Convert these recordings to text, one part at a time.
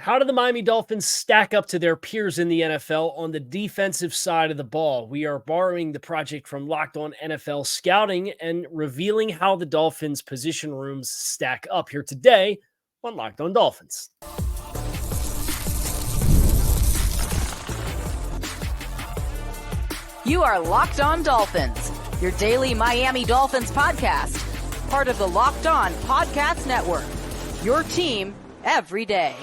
How do the Miami Dolphins stack up to their peers in the NFL on the defensive side of the ball? We are borrowing the project from Locked On NFL Scouting and revealing how the Dolphins' position rooms stack up here today on Locked On Dolphins. You are Locked On Dolphins, your daily Miami Dolphins podcast, part of the Locked On Podcast Network, your team every day.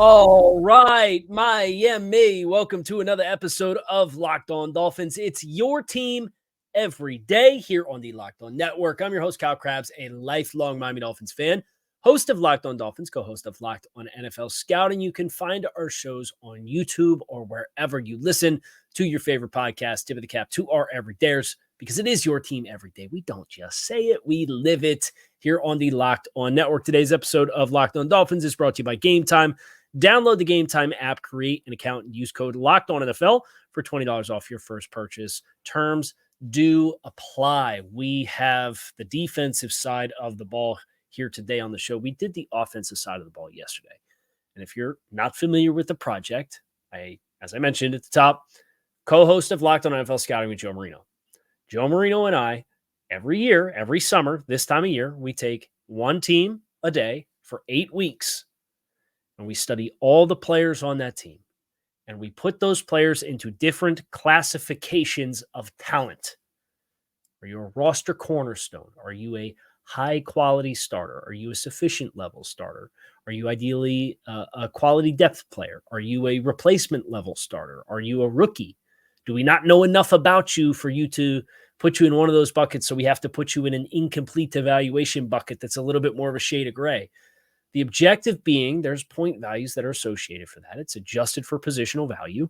All right, Miami. Welcome to another episode of Locked On Dolphins. It's your team every day here on the Locked On Network. I'm your host, Kyle Krabs, a lifelong Miami Dolphins fan, host of Locked On Dolphins, co-host of Locked On NFL Scouting. You can find our shows on YouTube or wherever you listen to your favorite podcast. Tip of the cap to our everydayers, because it is your team every day. We don't just say it, we live it here on the Locked On Network. Today's episode of Locked On Dolphins is brought to you by Game Time. Download the Game Time app, create an account, and use code LOCKEDONNFL for $20 off your first purchase. Terms do apply. We have the defensive side of the ball here today on the show. We did the offensive side of the ball yesterday. And if you're not familiar with the project, as I mentioned at the top, co-host of Locked On NFL Scouting with Joe Marino. Joe Marino and I, every year, every summer, this time of year, we take one team a day for 8 weeks. And we study all the players on that team. And we put those players into different classifications of talent. Are you a roster cornerstone? Are you a high-quality starter? Are you a sufficient level starter? Are you ideally a quality depth player? Are you a replacement level starter? Are you a rookie? Do we not know enough about you for you to put you in one of those buckets, so we have to put you in an incomplete evaluation bucket that's a little bit more of a shade of gray? The objective being there's point values that are associated for that. It's adjusted for positional value.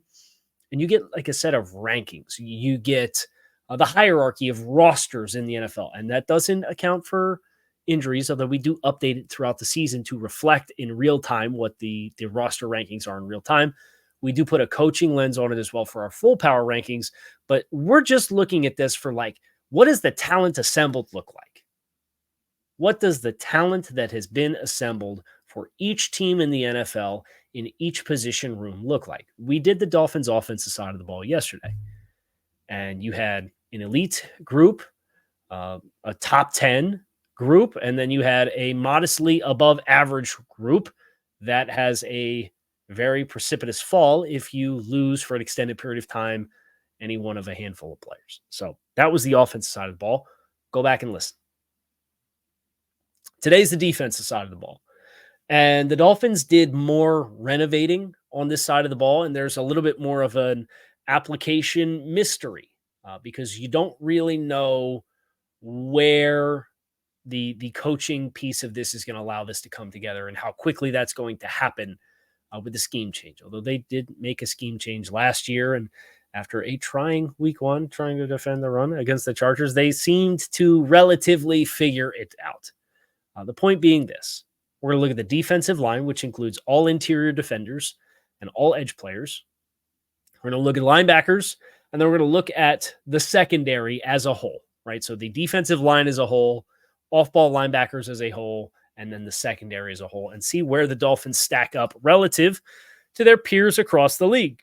And you get like a set of rankings. You get the hierarchy of rosters in the NFL. And that doesn't account for injuries, although we do update it throughout the season to reflect in real time what the roster rankings are in real time. We do put a coaching lens on it as well for our full power rankings. But we're just looking at this for what does the talent assembled look like? What does the talent that has been assembled for each team in the NFL in each position room look like? We did the Dolphins offensive side of the ball yesterday. And you had an elite group, a top 10 group, and then you had a modestly above average group that has a very precipitous fall if you lose for an extended period of time any one of a handful of players. So that was the offensive side of the ball. Go back and listen. Today's the defensive side of the ball. And the Dolphins did more renovating on this side of the ball, and there's a little bit more of an application mystery because you don't really know where the coaching piece of this is going to allow this to come together and how quickly that's going to happen with the scheme change. Although they did make a scheme change last year, and after a trying week one, trying to defend the run against the Chargers, they seemed to relatively figure it out. The point being this, we're going to look at the defensive line, which includes all interior defenders and all edge players. We're going to look at linebackers, and then we're going to look at the secondary as a whole, right? So the defensive line as a whole, off-ball linebackers as a whole, and then the secondary as a whole, and see where the Dolphins stack up relative to their peers across the league.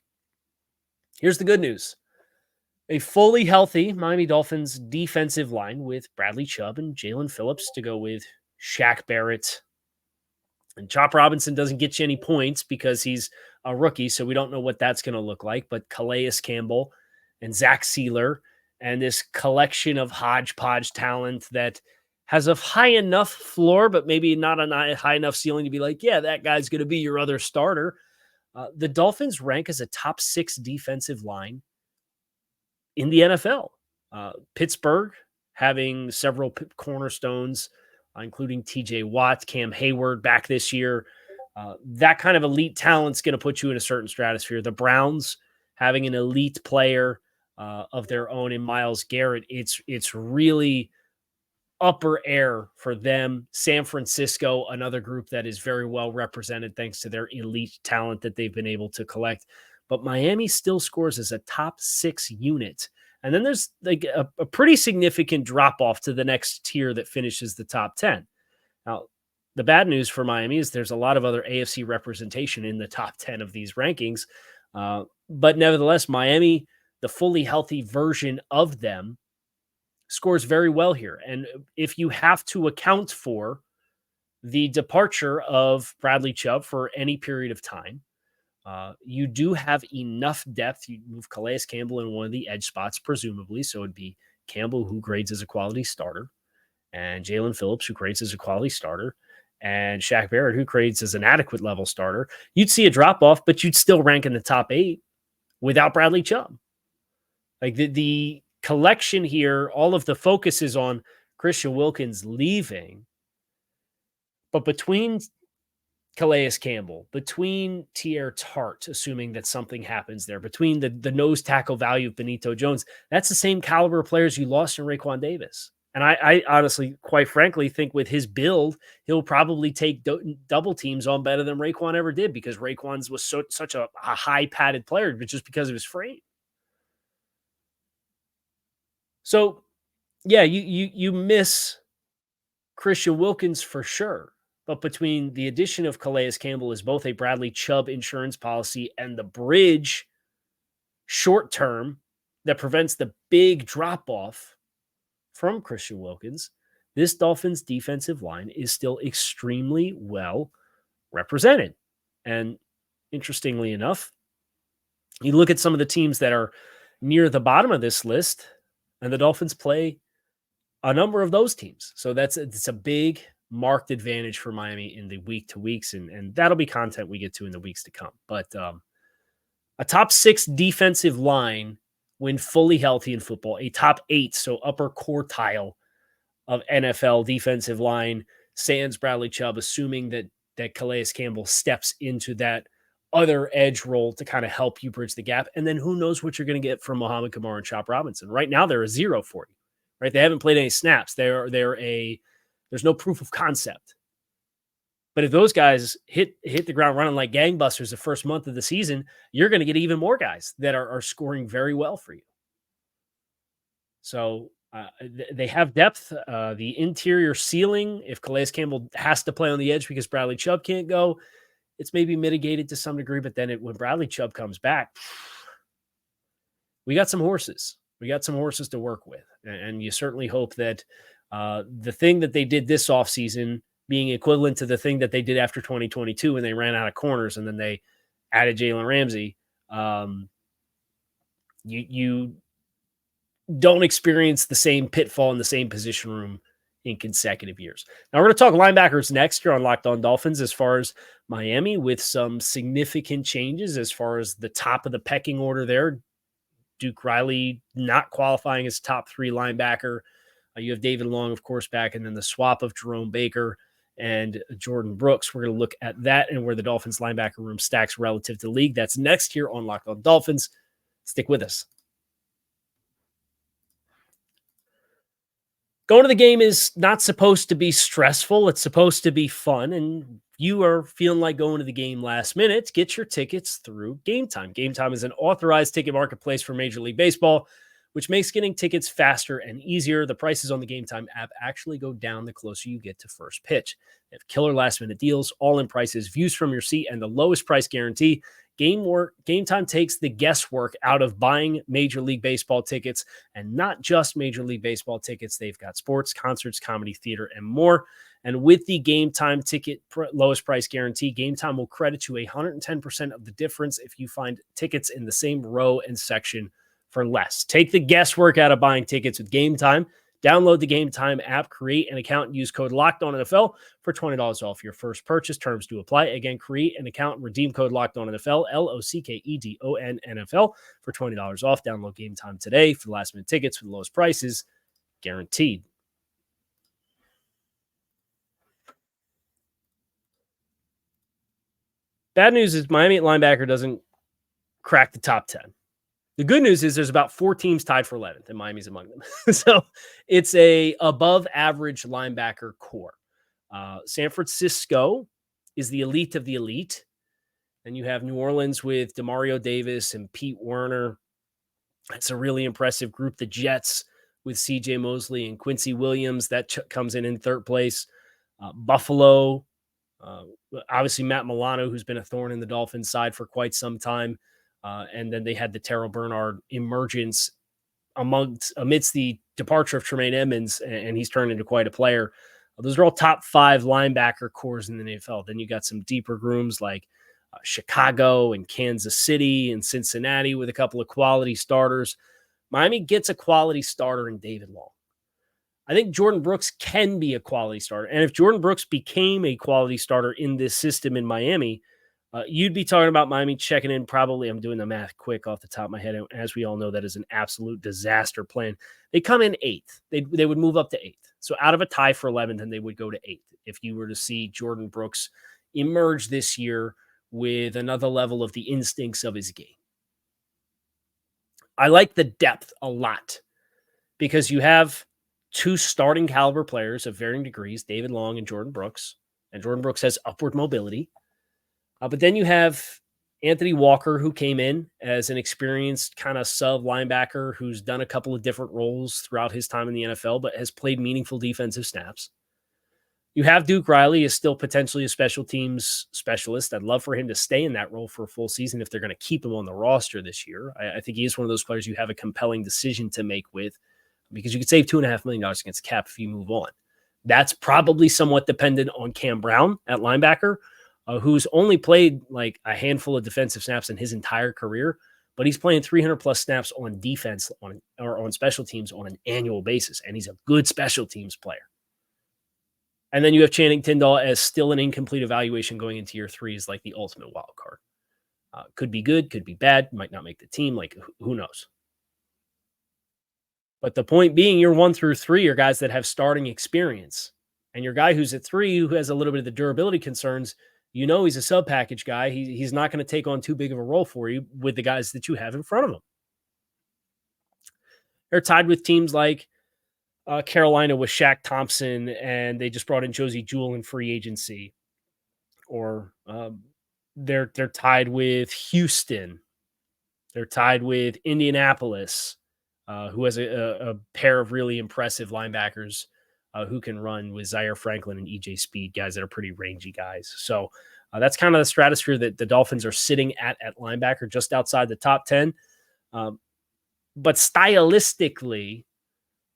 Here's the good news. A fully healthy Miami Dolphins defensive line with Bradley Chubb and Jalen Phillips to go with Shaq Barrett. And Chop Robinson doesn't get you any points because he's a rookie, so we don't know what that's going to look like. But Calais Campbell and Zach Sealer and this collection of hodgepodge talent that has a high enough floor, but maybe not a high enough ceiling to be like, yeah, that guy's going to be your other starter. The Dolphins rank as a top 6 defensive line in the NFL. Pittsburgh having several cornerstones, including TJ Watt, Cam Hayward back this year. That kind of elite talent's going to put you in a certain stratosphere. The Browns having an elite player of their own in Myles Garrett. It's really upper air for them. San Francisco, another group that is very well represented thanks to their elite talent that they've been able to collect. But Miami still scores as a top 6 unit. And then there's like a pretty significant drop off to the next tier that finishes the top 10. Now, the bad news for Miami is there's a lot of other AFC representation in the top 10 of these rankings. But nevertheless, Miami, the fully healthy version of them, scores very well here. And if you have to account for the departure of Bradley Chubb for any period of time, you do have enough depth. You move Calais Campbell in one of the edge spots, presumably. So it'd be Campbell, who grades as a quality starter, and Jalen Phillips, who grades as a quality starter, and Shaq Barrett, who grades as an adequate level starter. You'd see a drop off, but you'd still rank in the top 8 without Bradley Chubb. Like the collection here, all of the focus is on Christian Wilkins leaving. But between Calais Campbell, between Tier Tart, assuming that something happens there, between the nose tackle value of Benito Jones, that's the same caliber of players you lost in Raekwon Davis. And I honestly, quite frankly, think with his build, he'll probably take double teams on better than Raekwon ever did, because Raekwon's was such a high padded player, but just because of his frame. So, yeah, you miss Christian Wilkins for sure. But between the addition of Calais Campbell as both a Bradley Chubb insurance policy and the bridge short term that prevents the big drop off from Christian Wilkins, this Dolphins defensive line is still extremely well represented. And interestingly enough, you look at some of the teams that are near the bottom of this list, and the Dolphins play a number of those teams. So it's a big marked advantage for Miami in the week to weeks. And that'll be content we get to in the weeks to come. But a top 6 defensive line when fully healthy in football, a top 8, so upper quartile of NFL defensive line, sans Bradley Chubb, assuming that Calais Campbell steps into that other edge role to kind of help you bridge the gap. And then who knows what you're going to get from Muhammad Kamara and Chop Robinson. Right now, they're a 0 for you, right? They haven't played any snaps. There's no proof of concept. But if those guys hit the ground running like gangbusters the first month of the season, you're going to get even more guys that are scoring very well for you. So they have depth. The interior ceiling, if Calais Campbell has to play on the edge because Bradley Chubb can't go, it's maybe mitigated to some degree. But then when Bradley Chubb comes back, we got some horses. We got some horses to work with. And you certainly hope that the thing that they did this offseason being equivalent to the thing that they did after 2022 when they ran out of corners and then they added Jalen Ramsey, you don't experience the same pitfall in the same position room in consecutive years. Now, we're going to talk linebackers next year on Locked On Dolphins as far as Miami, with some significant changes as far as the top of the pecking order there. Duke Riley not qualifying as top 3 linebacker. You have David Long, of course, back, and then the swap of Jerome Baker and Jordan Brooks. We're going to look at that and where the Dolphins linebacker room stacks relative to the league. That's next here on Locked On Dolphins. Stick with us. Going to the game is not supposed to be stressful. It's supposed to be fun. And you are feeling like going to the game last minute, get your tickets through Game Time. Game Time is an authorized ticket marketplace for Major League Baseball, which makes getting tickets faster and easier. The prices on the Game Time app actually go down the closer you get to first pitch. They have killer last-minute deals, all-in prices, views from your seat, and the lowest price guarantee. Game Time takes the guesswork out of buying Major League Baseball tickets, and not just Major League Baseball tickets. They've got sports, concerts, comedy, theater, and more. And with the Game Time ticket lowest price guarantee, Game Time will credit you 110% of the difference if you find tickets in the same row and section for less. Take the guesswork out of buying tickets with Game Time. Download the Game Time app, create an account, and use code LOCKEDONNFL for $20 off your first purchase. Terms do apply. Again, create an account and redeem code LOCKEDONNFL, LOCKEDONNFL, for $20 off. Download Game Time today for the last-minute tickets for the lowest prices, guaranteed. Bad news is Miami at linebacker doesn't crack the top 10. The good news is there's about 4 teams tied for 11th, and Miami's among them. So it's a above average linebacker core. San Francisco is the elite of the elite. And you have New Orleans with Demario Davis and Pete Werner. It's a really impressive group. The Jets with CJ Mosley and Quincy Williams, that comes in third place. Buffalo Uh, Obviously, Matt Milano, who's been a thorn in the Dolphins' side for quite some time. And then they had the Terrell Bernard emergence amidst the departure of Tremaine Edmonds, and he's turned into quite a player. Those are all top 5 linebacker cores in the NFL. Then you got some deeper grooms like Chicago and Kansas City and Cincinnati with a couple of quality starters. Miami gets a quality starter in David Long. I think Jordan Brooks can be a quality starter. And if Jordan Brooks became a quality starter in this system in Miami, you'd be talking about Miami checking in probably, I'm doing the math quick off the top of my head. As we all know, that is an absolute disaster plan. They come in 8th. They would move up to 8th. So out of a tie for 11th, and they would go to 8th if you were to see Jordan Brooks emerge this year with another level of the instincts of his game. I like the depth a lot because you have 2 starting caliber players of varying degrees, David Long and Jordan Brooks. And Jordan Brooks has upward mobility. But then you have Anthony Walker, who came in as an experienced kind of sub linebacker who's done a couple of different roles throughout his time in the NFL, but has played meaningful defensive snaps. You have Duke Riley is still potentially a special teams specialist. I'd love for him to stay in that role for a full season if they're going to keep him on the roster this year. I think he is one of those players you have a compelling decision to make with, because you could save $2.5 million against cap if you move on. That's probably somewhat dependent on Cam Brown at linebacker, who's only played like a handful of defensive snaps in his entire career, but he's playing 300 plus snaps on defense on special teams on an annual basis, and he's a good special teams player. And then you have Channing Tindall as still an incomplete evaluation going into year 3 is like the ultimate wild card. Could be good, could be bad, might not make the team. Like, who knows? But the point being, your 1 through 3 are guys that have starting experience. And your guy who's at 3, who has a little bit of the durability concerns, you know he's a sub-package guy. He's not going to take on too big of a role for you with the guys that you have in front of him. They're tied with teams like Carolina with Shaq Thompson, and they just brought in Josie Jewell in free agency. Or they're tied with Houston. They're tied with Indianapolis, who has a pair of really impressive linebackers who can run with Zaire Franklin and EJ Speed, guys that are pretty rangy guys. So that's kind of the stratosphere that the Dolphins are sitting at linebacker, just outside the top 10. But stylistically,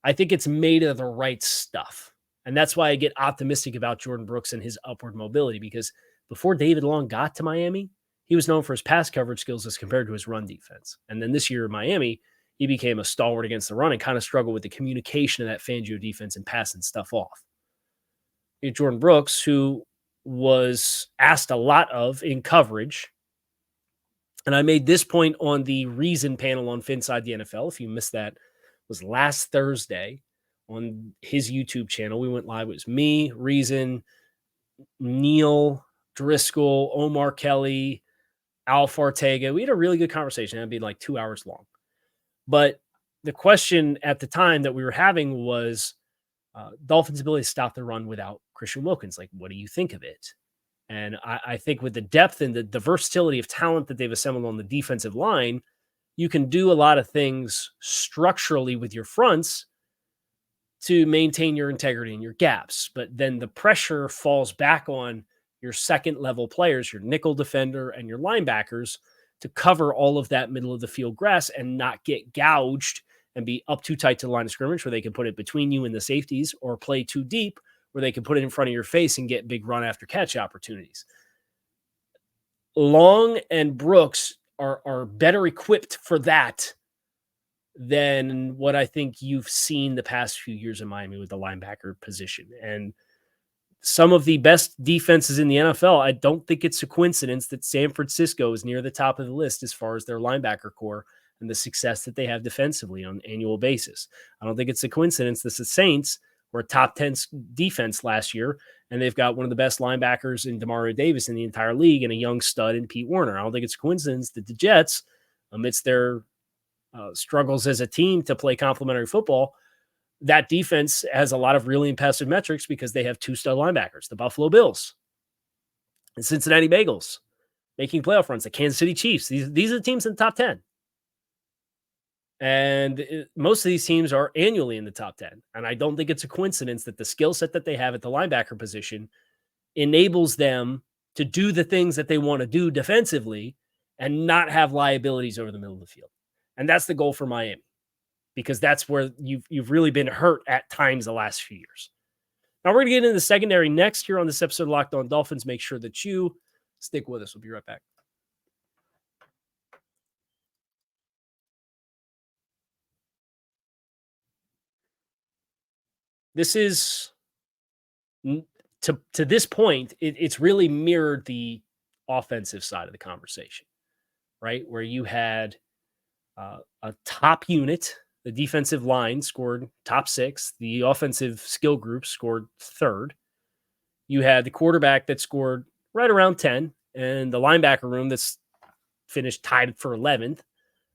I think it's made of the right stuff. And that's why I get optimistic about Jordan Brooks and his upward mobility, because before David Long got to Miami, he was known for his pass coverage skills as compared to his run defense. And then this year in Miami, he became a stalwart against the run and kind of struggled with the communication of that Fangio defense and passing stuff off. You have Jordan Brooks, who was asked a lot of in coverage. And I made this point on the Reason panel on Finside the NFL. If you missed that, was last Thursday on his YouTube channel. We went live. It was me, Reason, Neil Driscoll, Omar Kelly, Al Fartega. We had a really good conversation. It'd be like 2 hours long. But the question at the time that we were having was Dolphins' ability to stop the run without Christian Wilkins. Like, what do you think of it? And I think with the depth and the versatility of talent that they've assembled on the defensive line, you can do a lot of things structurally with your fronts to maintain your integrity and your gaps. But then the pressure falls back on your second level players, your nickel defender and your linebackers, to cover all of that middle of the field grass and not get gouged and be up too tight to the line of scrimmage where they can put it between you and the safeties, or play too deep where they can put it in front of your face and get big run after catch opportunities. Long and Brooks are better equipped for that than what I think you've seen the past few years in Miami with the linebacker position. And some of the best defenses in the NFL, I don't think it's a coincidence that San Francisco is near the top of the list as far as their linebacker core and the success that they have defensively on an annual basis. I don't think it's a coincidence that the Saints were a top 10 defense last year, and they've got one of the best linebackers in Demario Davis in the entire league and a young stud in Pete Werner. I don't think it's a coincidence that the Jets, amidst their struggles as a team to play complementary football, that defense has a lot of really impressive metrics because they have 2 stud linebackers, the Buffalo Bills and Cincinnati Bengals, making playoff runs, the Kansas City Chiefs. These are the teams in the top 10. And most of these teams are annually in the top 10. And I don't think it's a coincidence that the skill set that they have at the linebacker position enables them to do the things that they want to do defensively and not have liabilities over the middle of the field. And that's the goal for Miami, because that's where you've really been hurt at times the last few years. Now we're going to get into the secondary next here on this episode of Locked On Dolphins. Make sure that you stick with us. We'll be right back. This is, to this point, it's really mirrored the offensive side of the conversation, right? Where you had a top unit, the defensive line scored top 6, the offensive skill group scored 3rd. You had the quarterback that scored right around 10, and the linebacker room that's finished tied for 11th.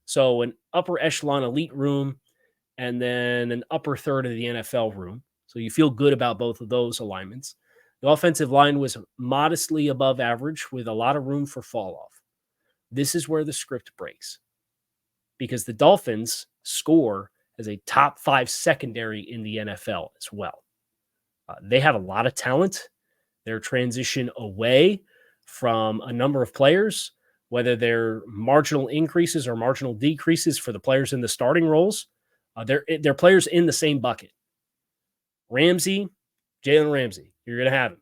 So an upper echelon elite room, and then an upper third of the NFL room. So you feel good about both of those alignments. The offensive line was modestly above average with a lot of room for fall off. This is where the script breaks, because the Dolphins score as a top 5 secondary in the NFL as well. They have a lot of talent. Their transition away from a number of players, whether they're marginal increases or marginal decreases for the players in the starting roles, they're players in the same bucket. Jalen Ramsey, you're going to have him.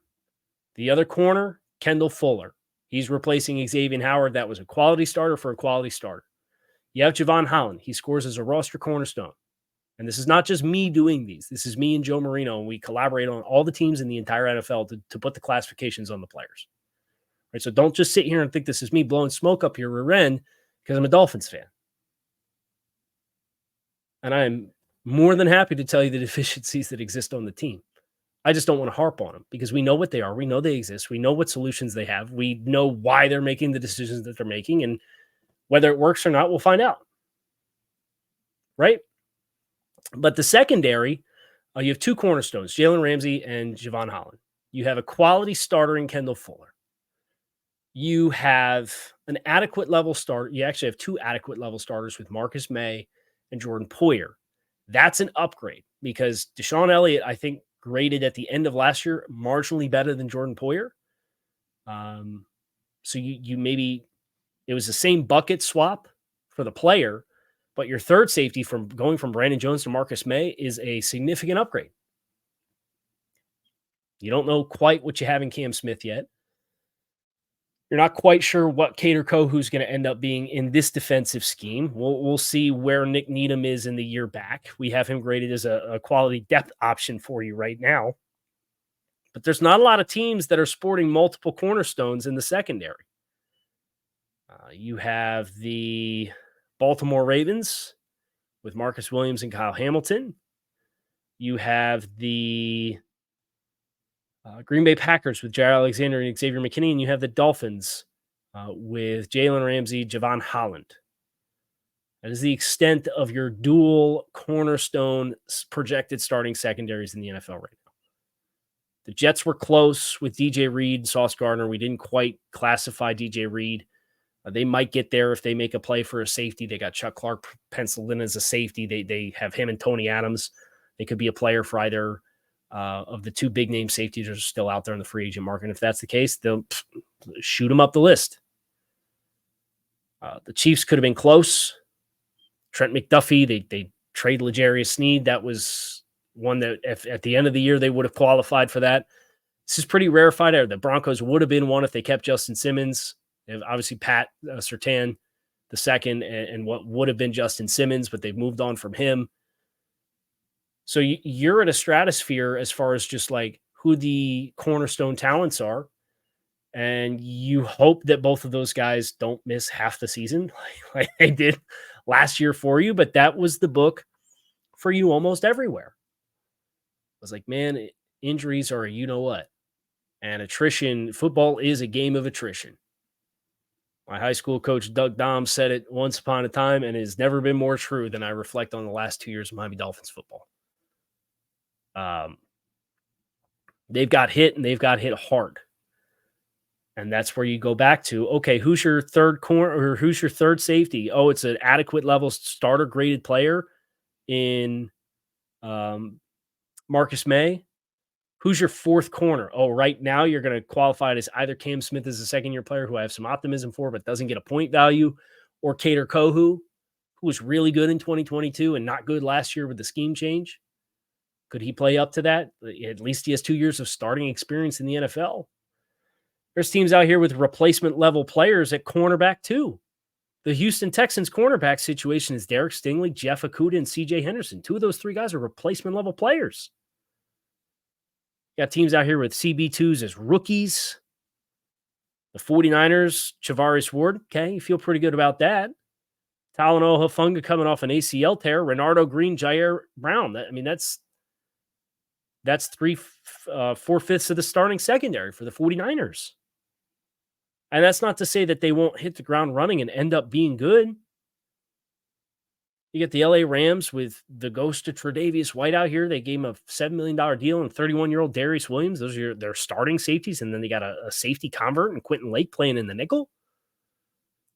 The other corner, Kendall Fuller. He's replacing Xavier Howard. That was a quality starter for a quality starter. You have Javon Holland. He scores as a roster cornerstone. And this is not just me doing these. This is me and Joe Marino, and we collaborate on all the teams in the entire NFL to put the classifications on the players. Right? So don't just sit here and think this is me blowing smoke up your rear end because I'm a Dolphins fan. And I'm more than happy to tell you the deficiencies that exist on the team. I just don't want to harp on them because we know what they are. We know they exist. We know what solutions they have. We know why they're making the decisions that they're making. And whether it works or not, we'll find out. Right? But the secondary, you have 2 cornerstones, Jalen Ramsey and Javon Holland. You have a quality starter in Kendall Fuller. You have an adequate level start. You actually have 2 adequate level starters with Marcus May and Jordan Poyer. That's an upgrade because Deshaun Elliott, I think, graded at the end of last year marginally better than Jordan Poyer. So you maybe it was the same bucket swap for the player, but your third safety from going from Brandon Jones to Marcus May is a significant upgrade. You don't know quite what you have in Cam Smith yet. You're not quite sure what Kader Kohu's going to end up being in this defensive scheme. We'll see where Nick Needham is in the year back. We have him graded as a quality depth option for you right now. But there's not a lot of teams that are sporting multiple cornerstones in the secondary. You have the Baltimore Ravens with Marcus Williams and Kyle Hamilton. You have the Green Bay Packers with Jair Alexander and Xavier McKinney, and you have the Dolphins with Jalen Ramsey, Javon Holland. That is the extent of your dual cornerstone projected starting secondaries in the NFL right now. The Jets were close with DJ Reed, Sauce Gardner. We didn't quite classify DJ Reed. They might get there if they make a play for a safety. They got Chuck Clark penciled in as a safety. They have him and Tony Adams. They could be a player for either of the 2 big name safeties that are still out there in the free agent market. And if that's the case, they'll shoot them up the list. The Chiefs could have been close. Trent McDuffie, they trade L'Jarius Sneed. That was one that at the end of the year, they would have qualified for that. This is pretty rarefied air. The Broncos would have been one if they kept Justin Simmons. They have obviously Pat Surtain the second and what would have been Justin Simmons, but they've moved on from him. So you're at a stratosphere as far as just like who the cornerstone talents are. And you hope that both of those guys don't miss half the season like they did last year for you. But that was the book for you almost everywhere. I was like, man, injuries are you know what? And attrition, football is a game of attrition. My high school coach, Doug Dom, said it once upon a time, and it has never been more true than I reflect on the last 2 years of Miami Dolphins football. They've got hit, and they've got hit hard. And that's where you go back to, okay, who's your third corner or who's your third safety? Oh, it's an adequate level starter graded player in Marcus May. Who's your fourth corner? Oh, right now you're going to qualify it as either Cam Smith as a second-year player who I have some optimism for but doesn't get a point value, or Kader Kohu, who was really good in 2022 and not good last year with the scheme change. Could he play up to that? At least he has 2 years of starting experience in the NFL. There's teams out here with replacement-level players at cornerback too. The Houston Texans cornerback situation is Derek Stingley, Jeff Okudah, and C.J. Henderson. 2 of those 3 guys are replacement-level players. Got teams out here with CB2s as rookies. The 49ers, Charvarius Ward. Okay, you feel pretty good about that. Talanoa Hufanga coming off an ACL tear. Renardo Green, Jair Brown. That's 4/5 of the starting secondary for the 49ers. And that's not to say that they won't hit the ground running and end up being good. You get the LA Rams with the ghost of Tre'Davious White out here. They gave him a $7 million deal and 31-year-old Darius Williams. Those are their starting safeties. And then they got a safety convert and Quentin Lake playing in the nickel.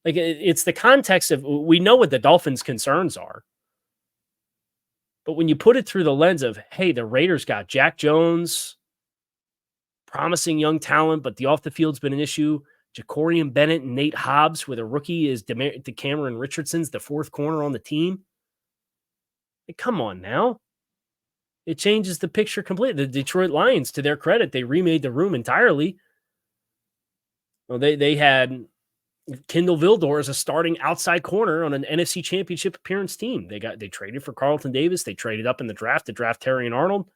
Like, it's the context of, we know what the Dolphins' concerns are. But when you put it through the lens of, hey, the Raiders got Jack Jones, promising young talent, but the off the field's been an issue. Jacorian Bennett and Nate Hobbs, with a rookie is DeCameron Richardson's the fourth corner on the team. Like, come on now. It changes the picture completely. The Detroit Lions, to their credit, they remade the room entirely. Well, they had Kendall Vildor as a starting outside corner on an NFC Championship appearance team. They traded for Carlton Davis. They traded up in the draft to draft Terry and Arnold.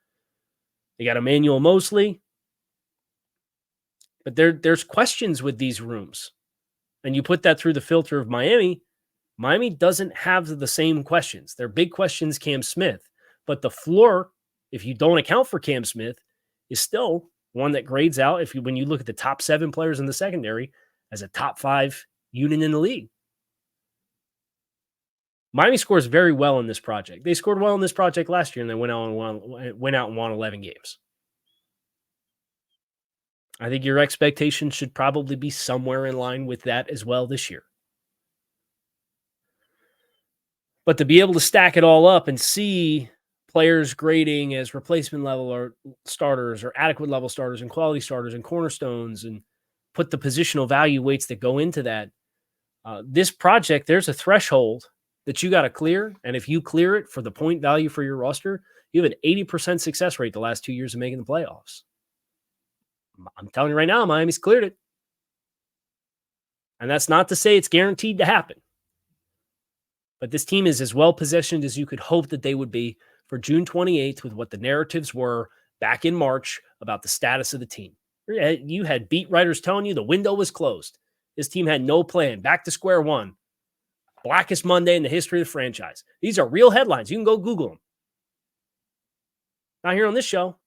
They got Emmanuel Mosley. But there's questions with these rooms. And you put that through the filter of Miami. Miami doesn't have the same questions. Their big questions, Cam Smith. But the floor, if you don't account for Cam Smith, is still one that grades out, when you look at the top 7 players in the secondary, as a top 5 unit in the league. Miami scores very well in this project. They scored well in this project last year, and they went out and won 11 games. I think your expectations should probably be somewhere in line with that as well this year. But to be able to stack it all up and see players grading as replacement level or starters or adequate level starters and quality starters and cornerstones and put the positional value weights that go into that, this project, there's a threshold that you got to clear. And if you clear it for the point value for your roster, you have an 80% success rate the last 2 years of making the playoffs. I'm telling you right now, Miami's cleared it. And that's not to say it's guaranteed to happen. But this team is as well positioned as you could hope that they would be for June 28th with what the narratives were back in March about the status of the team. You had beat writers telling you the window was closed. This team had no plan. Back to square one. Blackest Monday in the history of the franchise. These are real headlines. You can go Google them. Not here on this show.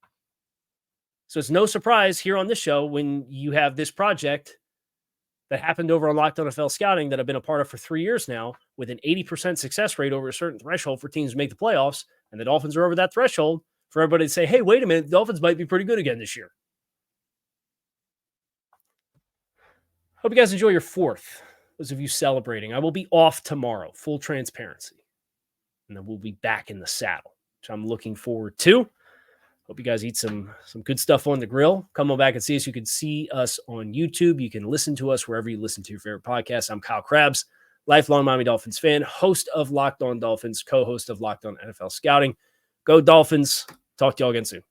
So it's no surprise here on this show when you have this project that happened over on Locked On NFL Scouting that I've been a part of for 3 years now with an 80% success rate over a certain threshold for teams to make the playoffs, and the Dolphins are over that threshold for everybody to say, hey, wait a minute, the Dolphins might be pretty good again this year. Hope you guys enjoy your 4th. Those of you celebrating. I will be off tomorrow, full transparency. And then we'll be back in the saddle, which I'm looking forward to. Hope you guys eat some good stuff on the grill. Come on back and see us. You can see us on YouTube. You can listen to us wherever you listen to your favorite podcast. I'm Kyle Krabs, lifelong Miami Dolphins fan, host of Locked On Dolphins, co-host of Locked On NFL Scouting. Go Dolphins. Talk to y'all again soon.